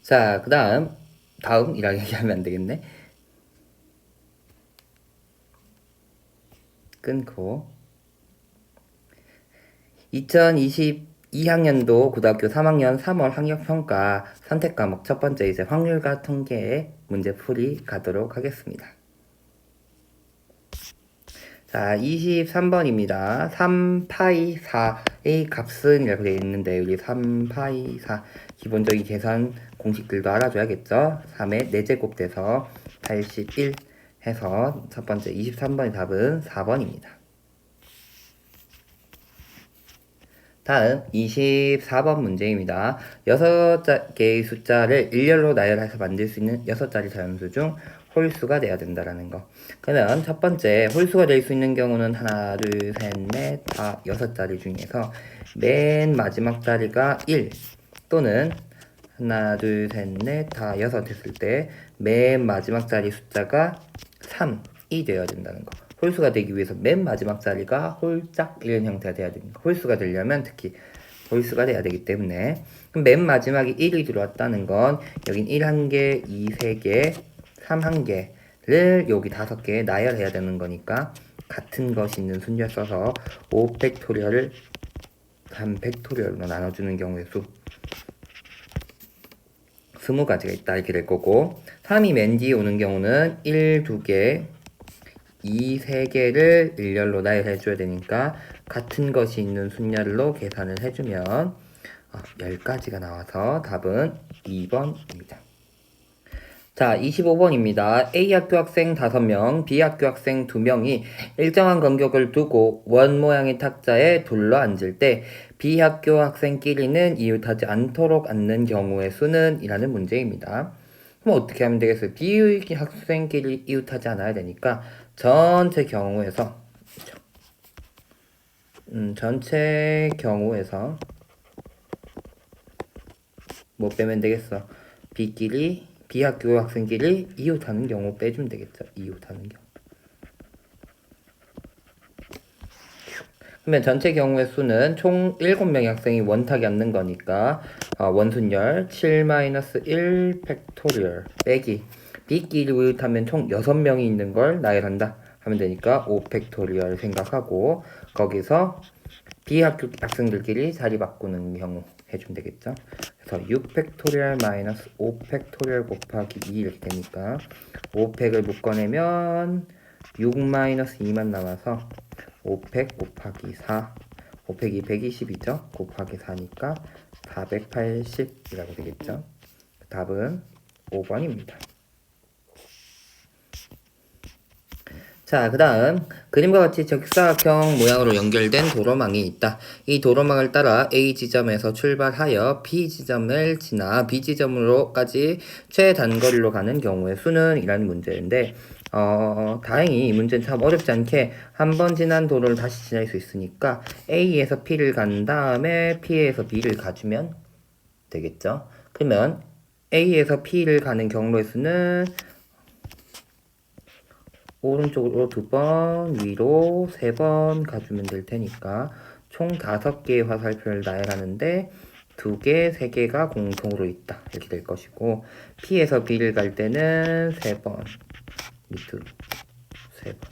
자, 다음이라고 얘기하면 안 되겠네. 끊고 2022학년도 고등학교 3학년 3월 학력평가 선택과목 첫 번째 이제 확률과 통계 문제 풀이 가도록 하겠습니다. 자, 23번입니다. 3파이 4의 값은 이라고 되어 있는데 여기 3파이 4 기본적인 계산 공식들도 알아줘야겠죠. 3의 4제곱 돼서 81 해서 첫 번째 23번의 답은 4번입니다. 다음 24번 문제입니다. 6개의 숫자를 일렬로 나열해서 만들 수 있는 6자리 자연수 중 홀수가 돼야 된다라는 거. 그러면 첫 번째 홀수가 될 수 있는 경우는 하나, 둘, 셋, 넷, 다 6자리 중에서 맨 마지막 자리가 1 또는 하나, 둘, 셋, 넷, 다 6 됐을 때 맨 마지막 자리 숫자가 3이 되어야 된다는 거. 홀수가 되기 위해서 맨 마지막 자리가 홀짝 이런 형태가 돼야 됩니다. 홀수가 되려면 특히 홀수가 돼야 되기 때문에 그럼 맨 마지막에 1이 들어왔다는 건 여긴 1 1개, 2 3개, 3 1개를 여기 5개에 나열해야 되는 거니까 같은 것이 있는 순위를 써서 5팩토리얼을 3팩토리얼로 나눠주는 경우의 수 20가지가 있다 이렇게 될 거고 3이 맨 뒤에 오는 경우는 1, 2개, 2, 3개를 일렬로 나열해 줘야 되니까 같은 것이 있는 순열로 계산을 해주면 10가지가 나와서 답은 2번입니다. 자, 25번입니다. A 학교 학생 5명, B 학교 학생 2명이 일정한 간격을 두고 원 모양의 탁자에 둘러 앉을 때 B 학교 학생끼리는 이웃하지 않도록 앉는 경우의 수는? 이라는 문제입니다. 그럼 어떻게 하면 되겠어요? B 학생끼리 이웃하지 않아야 되니까 전체 경우에서 뭐 빼면 되겠어? B 학교 학생끼리 이웃하는 경우 빼주면 되겠죠. 이웃하는 경우. 그러면 전체 경우의 수는 총 7명의 학생이 원탁에 앉는 거니까 원순열 7-1 팩토리얼 빼기 B끼리 이웃하면 총 6명이 있는 걸 나열한다 하면 되니까 5 팩토리얼 생각하고 거기서 B 학교 학생들끼리 자리 바꾸는 경우 해주면 되겠죠. 그래서 6 팩토리얼 마이너스 5 팩토리얼 곱하기 2 이렇게 되니까 5팩을 묶어내면 6 마이너스 2만 남아서 5팩 곱하기 4 5팩이 120이죠. 곱하기 4니까 480이라고 되겠죠. 답은 5번입니다. 자, 그 다음 그림과 같이 직사각형 모양으로 연결된 도로망이 있다. 이 도로망을 따라 A 지점에서 출발하여 B 지점을 지나 B 지점으로까지 최단거리로 가는 경우의 수는? 이라는 문제인데 다행히 이 문제는 참 어렵지 않게 한 번 지난 도로를 다시 지날 수 있으니까 A에서 P를 간 다음에 P에서 B를 가주면 되겠죠. 그러면 A에서 P를 가는 경로의 수는 오른쪽으로 2번, 위로 3번 가주면 될 테니까 총 5개의 화살표를 나열하는데 2개, 3개가 공통으로 있다. 이렇게 될 것이고 P에서 B를 갈 때는 3번, 밑으로 3번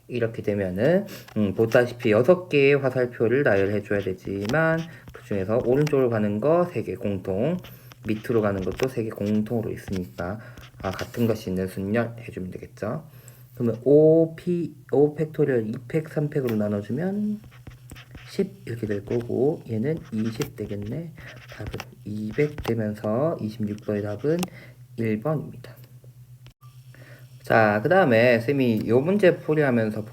이렇게 되면은 보다시피 6개의 화살표를 나열해 줘야 되지만 그 중에서 오른쪽으로 가는 거 3개 공통, 밑으로 가는 것도 3개 공통으로 있으니까 같은 것이 있는 순열 해주면 되겠죠. 그러면 5 팩토리얼 2팩, 3팩으로 나눠주면 10 이렇게 될 거고 얘는 20 되겠네. 답은 200 되면서 26번의 답은 1번입니다. 자, 그 다음에 쌤이 요 문제 풀이하면서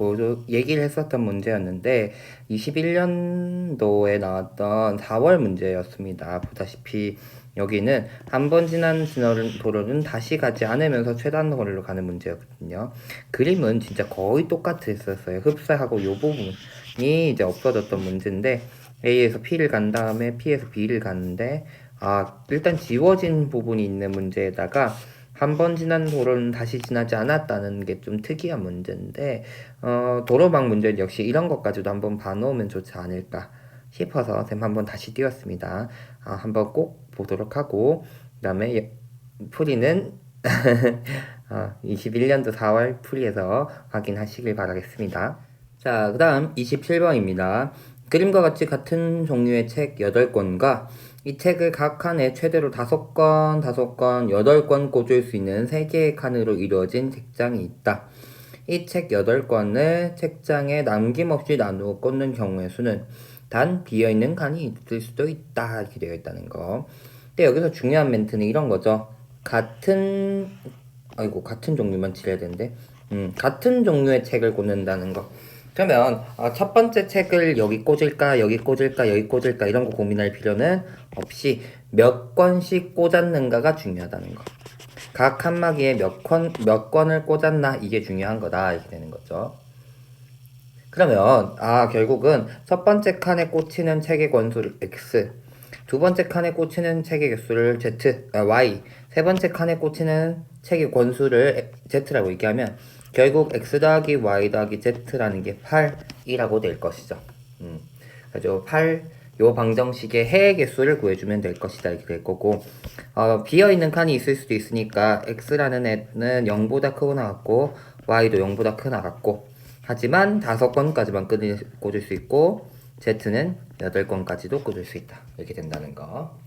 얘기를 했었던 문제였는데 21년도에 나왔던 4월 문제였습니다. 보다시피 여기는 한 번 지난 도로는 다시 가지 않으면서 최단 거리로 가는 문제였거든요. 그림은 진짜 거의 똑같았었어요. 흡사하고 요 부분이 이제 없어졌던 문제인데 A에서 P를 간 다음에 P에서 B를 갔는데 일단 지워진 부분이 있는 문제에다가 한 번 지난 도로는 다시 지나지 않았다는 게 좀 특이한 문제인데 도로망 문제는 역시 이런 것까지도 한번 봐놓으면 좋지 않을까 싶어서 쌤 한번 다시 띄웠습니다. 한번 꼭 보도록 하고 그다음에 풀이는 21년도 4월 풀이에서 확인하시길 바라겠습니다. 자, 그 다음 27번입니다. 그림과 같이 같은 종류의 책 8권과 이 책을 각 칸에 최대로 5권, 5권, 8권 꽂을 수 있는 3개의 칸으로 이루어진 책장이 있다. 이 책 8권을 책장에 남김없이 나누어 꽂는 경우의 수는 단 비어있는 칸이 있을 수도 있다. 이렇게 되어 있다는 거. 근데 여기서 중요한 멘트는 이런 거죠. 같은 종류만 칠해야 되는데 같은 종류의 책을 꽂는다는 거. 그러면 첫 번째 책을 여기 꽂을까 여기 꽂을까 여기 꽂을까 이런 거 고민할 필요는 없이 몇 권씩 꽂았는가가 중요하다는 거. 각 칸막이에 몇 권을 꽂았나 이게 중요한 거다 이렇게 되는 거죠. 그러면 결국은 첫 번째 칸에 꽂히는 책의 권수를 x, 두 번째 칸에 꽂히는 책의 개수를 y, 세 번째 칸에 꽂히는 책의 권수를 z라고 얘기하면 결국 x 더하기 y 더하기 z라는 게 8이라고 될 것이죠. 그래서 8, 요 방정식의 해의 개수를 구해주면 될 것이다 이렇게 될 거고 비어있는 칸이 있을 수도 있으니까 x라는 애는 0보다 크고 나갔고 y도 0보다 크고 나갔고 하지만 5권까지만 꽂을 수 있고 Z는 8권까지도 꽂을 수 있다. 이렇게 된다는 거.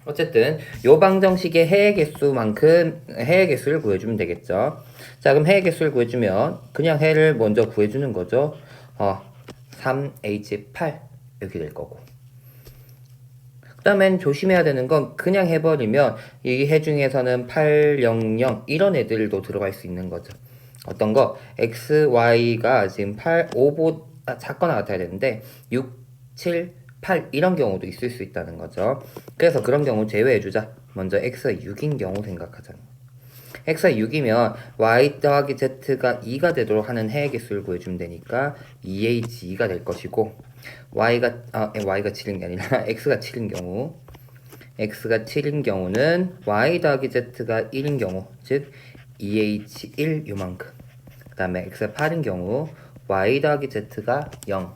어쨌든 요 방정식의 해의 개수만큼 해의 개수를 구해주면 되겠죠. 자, 그럼 해의 개수를 구해주면 그냥 해를 먼저 구해주는 거죠. 3H8 이렇게 될 거고. 그 다음엔 조심해야 되는 건 그냥 해버리면 이 해 중에서는 800 이런 애들도 들어갈 수 있는 거죠. 어떤 거 x, y가 지금 8, 5보다 작거나 같아야 되는데 6, 7, 8 이런 경우도 있을 수 있다는 거죠. 그래서 그런 경우 제외해주자. 먼저 x가 6인 경우 생각하자. x가 6이면 y 더하기 z가 2가 되도록 하는 해의 개수를 구해주면 되니까 2h2가 될 것이고 y가 7인 게 아니라 x가 7인 경우는 y 더하기 z가 1인 경우 즉 2h1 요만큼. 그 다음에 x가 8인 경우 y 더하기 z가 0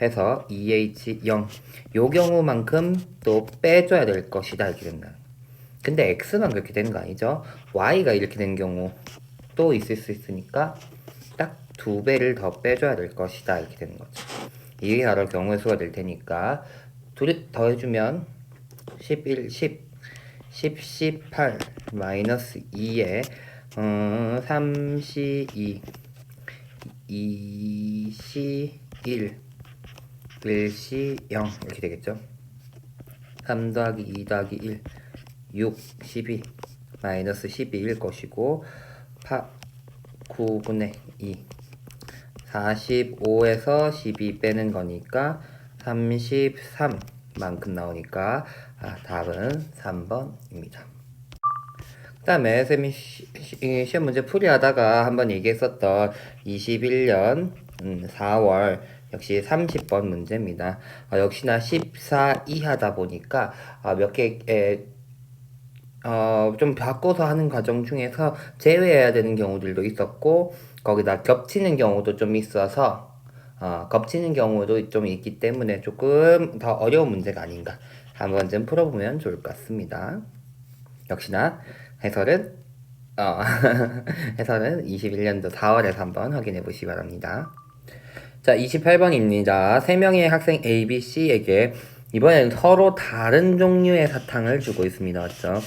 해서 2h0 요 경우만큼 또 빼줘야 될 것이다 이렇게 된다. 근데 x만 그렇게 되는 거 아니죠? y가 이렇게 된 경우 또 있을 수 있으니까 딱 2배를 더 빼줘야 될 것이다 이렇게 되는 거죠. 이게 바로 경우의 수가 될 테니까 둘이 더해주면 11, 10, 18 마이너스 2에 32, 2C1, 1C0 이렇게 되겠죠. 3 더하기 2 더하기 1, 6, 12 마이너스 12일 것이고 9분의 2 45에서 12 빼는 거니까 33만큼 나오니까 답은 3번입니다. 그 다음에 쌤이 시험 문제 풀이하다가 한번 얘기했었던 21년 4월 역시 30번 문제입니다. 역시나 14 이하다 보니까 몇 개 좀 바꿔서 하는 과정 중에서 제외해야 되는 경우들도 있었고 거기다 겹치는 경우도 좀 있어서 겹치는 경우도 좀 있기 때문에 조금 더 어려운 문제가 아닌가 한번 좀 풀어보면 좋을 것 같습니다. 역시나 해설은 해설은 21년도 4월에서 한번 확인해 보시기 바랍니다. 자, 28번입니다. 3명의 학생 A, B, C에게 이번에는 서로 다른 종류의 사탕을 주고 있습니다. 맞죠?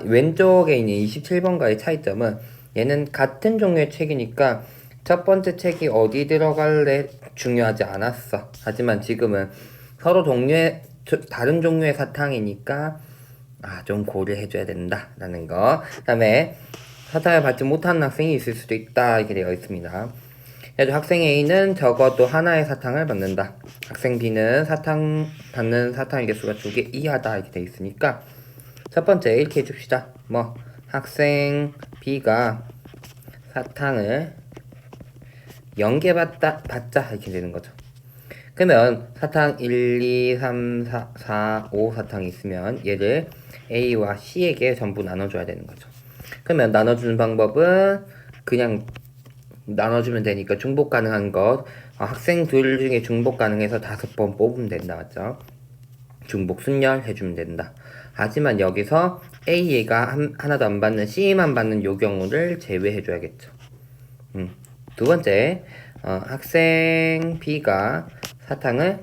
왼쪽에 있는 27번과의 차이점은 얘는 같은 종류의 책이니까 첫 번째 책이 어디 들어갈래 중요하지 않았어. 하지만 지금은 서로 다른 종류의 사탕이니까 좀 고려해줘야 된다라는 거. 그 다음에 사탕을 받지 못하는 학생이 있을 수도 있다 이렇게 되어 있습니다. 그래서 학생 A는 적어도 하나의 사탕을 받는다. 학생 B는 받는 사탕의 개수가 2개 이하다 이렇게 되어 있으니까 첫 번째 이렇게 해줍시다. 학생 B가 사탕을 0개 받자 이렇게 되는 거죠. 그러면 사탕 1, 2, 3, 4, 5 사탕이 있으면 얘를 A와 C에게 전부 나눠줘야 되는 거죠. 그러면 나눠주는 방법은 그냥 나눠주면 되니까 중복 가능한 것 학생 둘 중에 중복 가능해서 5번 뽑으면 된다. 맞죠? 중복 순열 해주면 된다. 하지만 여기서 A가 하나도 안 받는 C만 받는 요 경우를 제외해줘야겠죠. 두 번째, 학생 B가 사탕을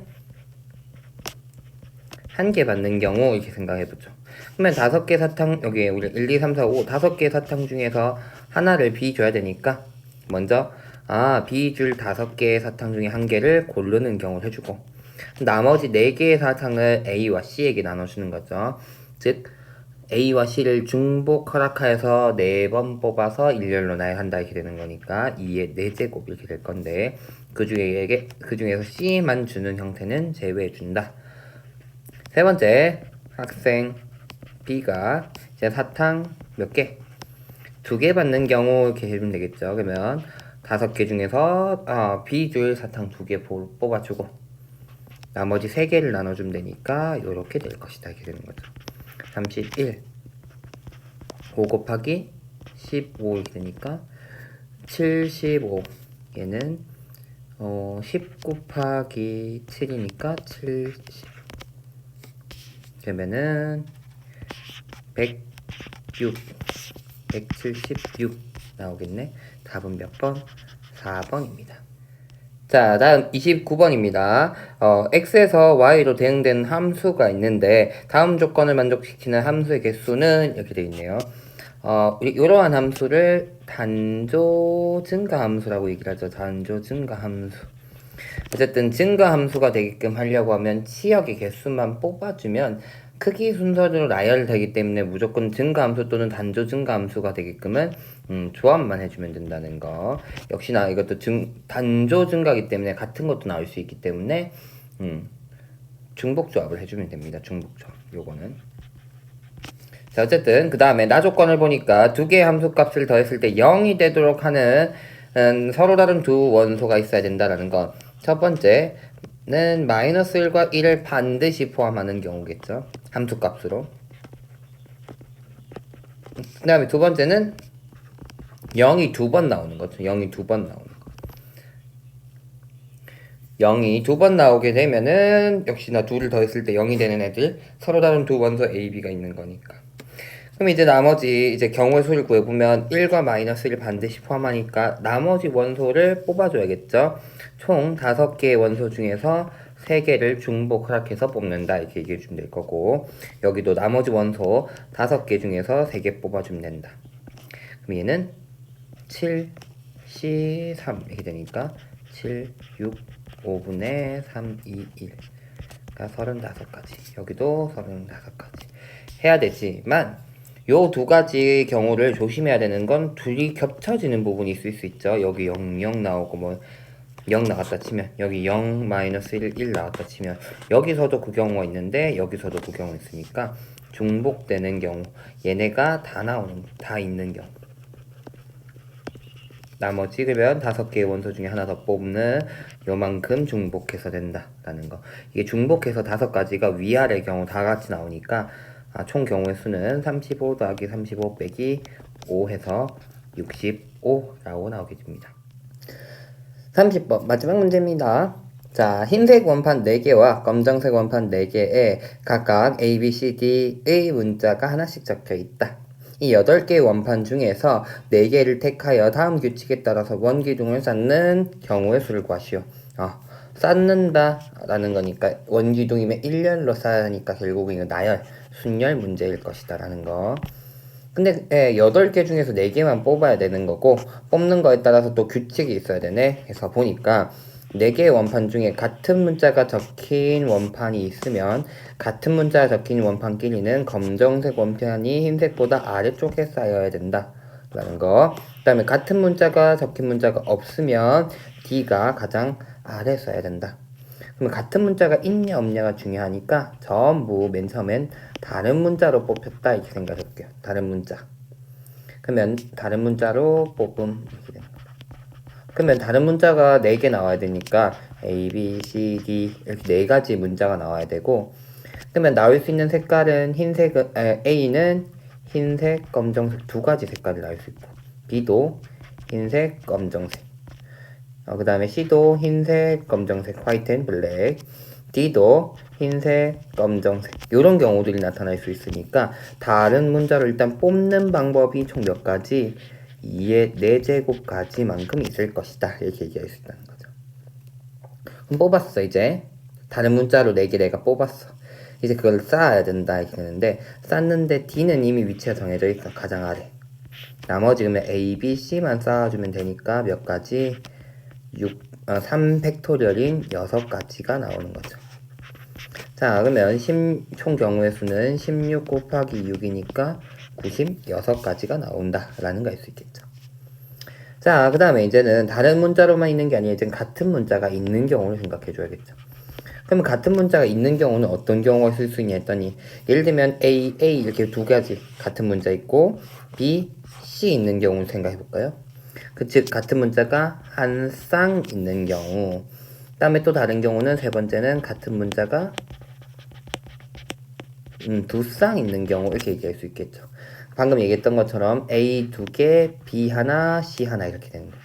한 개 받는 경우 이렇게 생각해보죠. 그러면 5개 사탕, 여기 우리 1, 2, 3, 4, 5 5개 사탕 중에서 하나를 B 줘야 되니까 먼저 B 줄 5개의 사탕 중에 한 개를 고르는 경우를 해주고 나머지 4개의 사탕을 A와 C에게 나눠주는 거죠. 즉 A와 C를 중복 허락하여서 4번 뽑아서 일렬로 나열한다 이렇게 되는 거니까 2의 4제곱 이렇게 될 건데 그 중에서 C만 주는 형태는 제외해준다. 세 번째, 학생 B가 이제 사탕 몇 개? 2개 받는 경우 이렇게 해주면 되겠죠. 그러면 5개 중에서 B 줄 사탕 2개 뽑아주고 나머지 3개를 나눠주면 되니까 이렇게 될 것이다 이렇게 되는 거죠. 31 5 곱하기 15 이렇게 되니까 75 얘는 10 곱하기 7이니까 70 그러면은 106 176 나오겠네. 답은 몇 번? 4번입니다. 자, 다음 29번입니다. x에서 y로 대응되는 함수가 있는데 다음 조건을 만족시키는 함수의 개수는 이렇게 되어 있네요. 이러한 함수를 단조 증가 함수라고 얘기를 하죠. 단조 증가 함수. 어쨌든 증가 함수가 되게끔 하려고 하면 치역의 개수만 뽑아주면 크기 순서대로 나열되기 때문에 무조건 증가 함수 또는 단조 증가 함수가 되게끔은 조합만 해주면 된다는 거. 역시나 이것도 단조 증가이기 때문에 같은 것도 나올 수 있기 때문에 중복 조합을 해주면 됩니다. 중복 조합. 요거는. 자, 어쨌든 그 다음에 나 조건을 보니까 2개의 함수 값을 더했을 때 0이 되도록 하는 서로 다른 두 원소가 있어야 된다라는 거. 첫 번째는 마이너스 1과 1을 반드시 포함하는 경우겠죠. 함수값으로. 그 다음에 두 번째는 0이 2번 나오는 거죠. 0이 2번 나오는 거. 0이 2번 나오게 되면은 역시나 2를 더했을 때 0이 되는 애들 서로 다른 두 원소 A, B가 있는 거니까. 그럼 이제 나머지 경우의 수를 구해보면 1과 마이너스 1을 반드시 포함하니까 나머지 원소를 뽑아줘야겠죠. 총 5개의 원소 중에서 3개를 중복 허락해서 뽑는다 이렇게 얘기해주면 될 거고 여기도 나머지 원소 5개 중에서 3개 뽑아주면 된다. 그럼 얘는 7, C, 3 이렇게 되니까 7, 6, 5분의 3, 2, 1 그러니까 35가지 여기도 35가지 해야 되지만 요 두 가지 경우를 조심해야 되는 건 둘이 겹쳐지는 부분이 있을 수 있죠. 여기 0, 0 나오고 뭐 0 나갔다 치면 여기 0, 마이너스 1, 1 나갔다 치면 여기서도 그 경우가 있는데 여기서도 그 경우가 있으니까 중복되는 경우 얘네가 다 있는 경우 나머지 그러면 5개의 원소 중에 하나 더 뽑는 요만큼 중복해서 된다라는 거. 이게 중복해서 5가지가 위아래 경우 다 같이 나오니까 총 경우의 수는 35 더하기 35 빼기 5 해서 65라고 나오게 됩니다. 30번 마지막 문제입니다. 자, 흰색 원판 4개와 검정색 원판 4개에 각각 A, B, C, D의 문자가 하나씩 적혀 있다. 이 8개의 원판 중에서 4개를 택하여 다음 규칙에 따라서 원기둥을 쌓는 경우의 수를 구하시오. 쌓는다 라는 거니까 원기둥이면 일렬로 쌓아야 하니까 결국은 이거 나열, 순열 문제일 것이다 라는 거. 근데 8개 중에서 4개만 뽑아야 되는 거고 뽑는 거에 따라서 또 규칙이 있어야 되네. 그래서 보니까 4개의 원판 중에 같은 문자가 적힌 원판이 있으면 같은 문자가 적힌 원판끼리는 검정색 원판이 흰색보다 아래쪽에 쌓여야 된다 라는 거. 그 다음에 같은 문자가 적힌 문자가 없으면 D가 가장 아래에 써야 된다. 그러면 같은 문자가 있냐 없냐가 중요하니까 전부 맨 처음엔 다른 문자로 뽑혔다 이렇게 생각해볼게요. 다른 문자. 그러면 다른 문자로 뽑음 이렇게 되는 거다. 그러면 다른 문자가 4개 나와야 되니까 A, B, C, D 이렇게 4가지 문자가 나와야 되고 그러면 나올 수 있는 색깔은 A는 흰색, 검정색 2가지 색깔이 나올 수 있고 B도 흰색, 검정색 그 다음에 C도 흰색, 검정색, 화이트 앤 블랙 D도 흰색, 검정색 이런 경우들이 나타날 수 있으니까 다른 문자를 일단 뽑는 방법이 총 몇 가지? 2의 4제곱까지만큼 있을 것이다 이렇게 얘기할 수 있다는 거죠. 그럼 뽑았어. 이제 다른 문자로 4개 내가 뽑았어. 이제 그걸 쌓아야 된다 이렇게 되는데 쌓는데 D는 이미 위치가 정해져 있어. 가장 아래. 나머지 그러면 A, B, C만 쌓아주면 되니까 몇 가지? 3팩토리얼인 6가지가 나오는 거죠. 자, 그러면 총 경우의 수는 16 곱하기 6이니까 96가지가 나온다라는 걸 알 수 있겠죠. 자, 그 다음에 이제는 다른 문자로만 있는 게 아니라 이제 같은 문자가 있는 경우를 생각해 줘야겠죠. 그러면 같은 문자가 있는 경우는 어떤 경우가 쓸 수 있냐 했더니 예를 들면 A 이렇게 두 가지 같은 문자 있고 B, C 있는 경우를 생각해 볼까요? 즉 같은 문자가 한 쌍 있는 경우 그 다음에 또 다른 경우는 세 번째는 같은 문자가 두 쌍 있는 경우 이렇게 얘기할 수 있겠죠. 방금 얘기했던 것처럼 A 2개, B 하나, C 하나 이렇게 되는 거.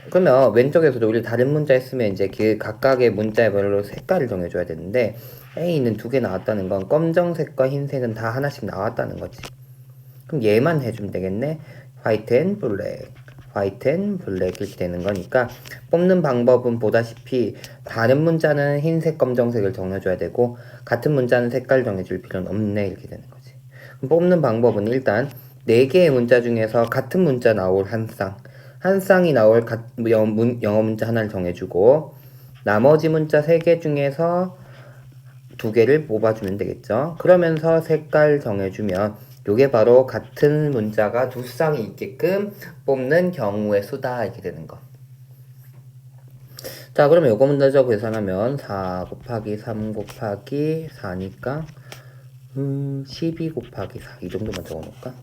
그러면 왼쪽에서도 우리 다른 문자 했으면 이제 그 각각의 문자별로 색깔을 정해줘야 되는데 A는 2개 나왔다는 건 검정색과 흰색은 다 하나씩 나왔다는 거지. 그럼 얘만 해주면 되겠네. 화이트 앤 블랙, 화이트 앤 블랙 이렇게 되는 거니까 뽑는 방법은 보다시피 다른 문자는 흰색, 검정색을 정해줘야 되고 같은 문자는 색깔 정해줄 필요는 없네 이렇게 되는 거지. 그럼 뽑는 방법은 일단 4개의 문자 중에서 같은 문자 나올 한 쌍이 나올 영어 문자 하나를 정해주고 나머지 문자 3개 중에서 2개를 뽑아주면 되겠죠. 그러면서 색깔 정해주면 요게 바로 같은 문자가 두 쌍이 있게끔 뽑는 경우의 수다 이렇게 되는 거. 자, 그러면 요거 문자 계산하면 4 곱하기 3 곱하기 4니까 12 곱하기 4 이 정도만 적어놓을까?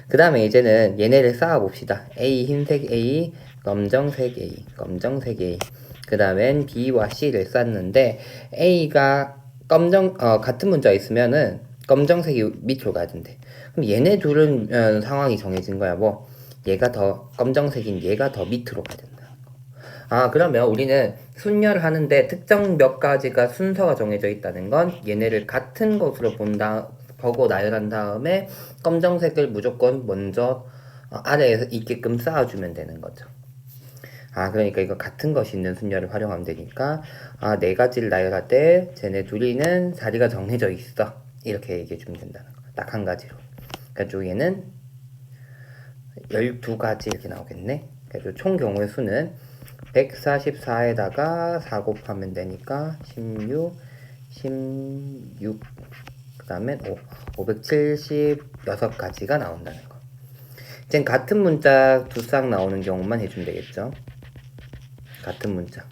그 다음에 이제는 얘네를 쌓아봅시다. A 흰색 A, 검정색 A, 검정색 A. 그 다음엔 B와 C를 쌓는데 A가 같은 문자 있으면은 검정색이 밑으로 가야 된대. 그럼 얘네 둘은 상황이 정해진 거야. 뭐 얘가 더 검정색인 얘가 더 밑으로 가야 된다. 아, 그러면 우리는 순열을 하는데 특정 몇 가지가 순서가 정해져 있다는 건 얘네를 같은 것으로 보고 나열한 다음에 검정색을 무조건 먼저 아래에서 있게끔 쌓아주면 되는 거죠. 아, 그러니까 이거 같은 것이 있는 순열을 활용하면 되니까 4가지를 나열할 때 쟤네 둘이는 자리가 정해져 있어. 이렇게 얘기해 주면 된다는 거. 딱 한 가지로. 그러니까 쪽에는 12가지 이렇게 나오겠네. 그래서 총 경우의 수는 144에다가 4 곱하면 되니까 16, 그 다음에 576가지가 나온다는 거. 이제 같은 문자 두 쌍 나오는 경우만 해주면 되겠죠. 같은 문자.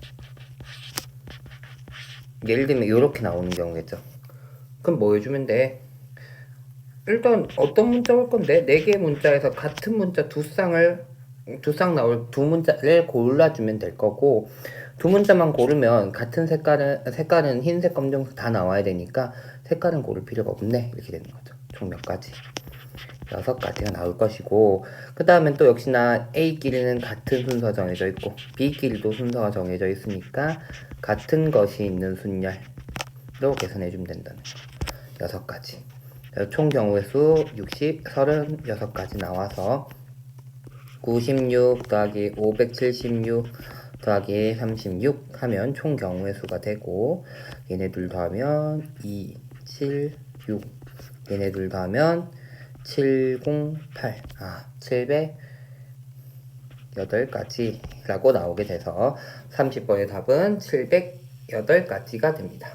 예를 들면 이렇게 나오는 경우겠죠. 그럼 뭐 해주면 돼? 일단 어떤 문자 올 건데 4개의 문자에서 같은 문자 두 쌍 나올 두 문자를 골라주면 될 거고 두 문자만 고르면 같은 색깔은 흰색, 검정색 다 나와야 되니까 색깔은 고를 필요가 없네 이렇게 되는 거죠. 총 몇 가지? 6가지가 나올 것이고 그 다음엔 또 역시나 A끼리는 같은 순서가 정해져 있고 B끼리도 순서가 정해져 있으니까 같은 것이 있는 순열로 계산해주면 된다는 거. 6가지. 총 경우의 수 36가지 나와서 96 더하기 576 더하기 36 하면 총 경우의 수가 되고 얘네 둘 더하면 2, 7, 6 얘네 둘 더하면 708 708가지라고 나오게 돼서 30번의 답은 708가지가 됩니다.